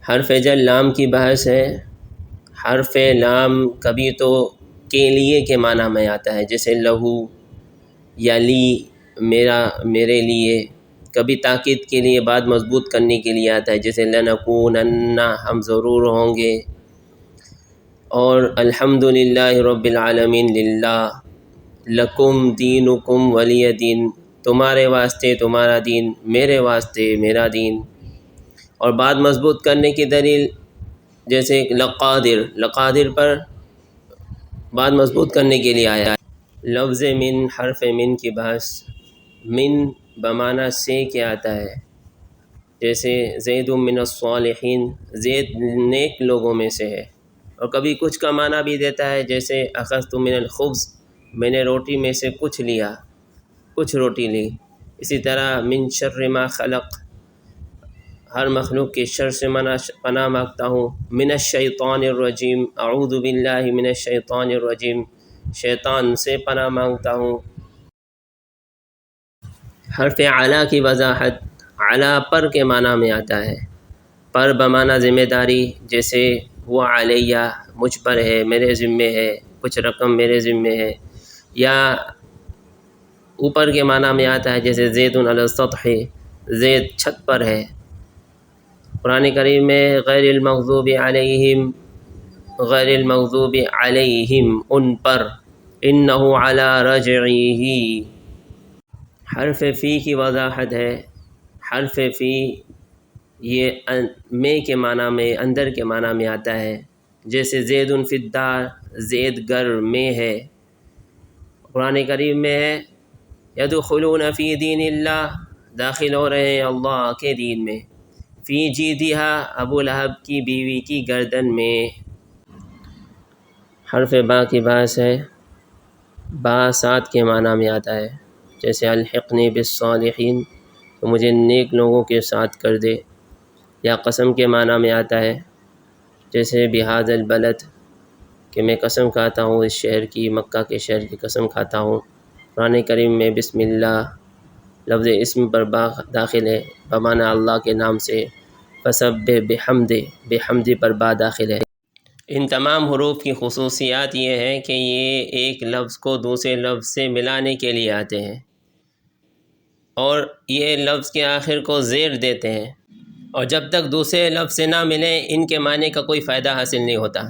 حرف جر لام کی بحث ہے۔ حرف لام کبھی تو کے لیے کے معنی میں آتا ہے، جیسے لہو یا لی، میرا، میرے لیے۔ کبھی تاکید کے لیے، بات مضبوط کرنے کے لیے آتا ہے، جیسے لنکونن، ہم ضرور ہوں گے۔ اور الحمدللہ رب العالمین، للہ، لکم دینکم ولی دین، تمہارے واسطے تمہارا دین، میرے واسطے میرا دین۔ اور بات مضبوط کرنے کی دلیل جیسے لقادر، لقادر پر بات مضبوط کرنے کے لیے آیا ہے۔ لفظ من، حرف من کی بحث۔ من بمعنی سے کیا آتا ہے، جیسے زید من الصالحین، زید نیک لوگوں میں سے ہے۔ اور کبھی کچھ کا معنی بھی دیتا ہے، جیسے اخذت من الخبز، میں نے روٹی میں سے کچھ لیا، کچھ روٹی لی۔ اسی طرح من شر ما خلق، ہر مخلوق کے شر سے پناہ مانگتا ہوں۔ من الشیطان الرجیم، اعوذ باللہ من الشیطان الرجیم، شیطان سے پناہ مانگتا ہوں۔ حرف علی کی وضاحت۔ علی پر کے معنی میں آتا ہے۔ پر بمعنی ذمہ داری، جیسے وہ علیہ، مجھ پر ہے، میرے ذمے ہے، کچھ رقم میرے ذمے ہے۔ یا اوپر کے معنی میں آتا ہے، جیسے زید علی السطح، زید چھت پر ہے۔ قرآن کریم میں غیر المغضوب علیہم، غیر المغضوب علیہم، ان پر، انہ علی رجعہ۔ حرف فی کی وضاحت ہے۔ حرف فی یہ میں کے معنی میں، اندر کے معنی میں آتا ہے، جیسے زید فی الدار، زید گھر میں ہے۔ قرآن کریم میں ہے یدخلون فی دین اللہ، داخل ہو رہے ہیں اللہ کے دین میں۔ فی جیدہا، ابو لہب کی بیوی کی گردن میں۔ حرف با کی بحث ہے۔ با ساتھ کے معنی میں آتا ہے، جیسے الحقنی بالصالحین، تو مجھے نیک لوگوں کے ساتھ کر دے۔ یا قسم کے معنی میں آتا ہے، جیسے بہذا البلد، کہ میں قسم کھاتا ہوں اس شہر کی، مکہ کے شہر کی قسم کھاتا ہوں۔ قرآن کریم میں بسم اللہ لفظ اسم پر با داخل ہے، بمعنی اللہ کے نام سے۔ فسبح بحمد، بحمد پر با داخل ہے۔ ان تمام حروف کی خصوصیات یہ ہے کہ یہ ایک لفظ کو دوسرے لفظ سے ملانے کے لیے آتے ہیں، اور یہ لفظ کے آخر کو زیر دیتے ہیں، اور جب تک دوسرے لفظ سے نہ ملیں ان کے معنی کا کوئی فائدہ حاصل نہیں ہوتا۔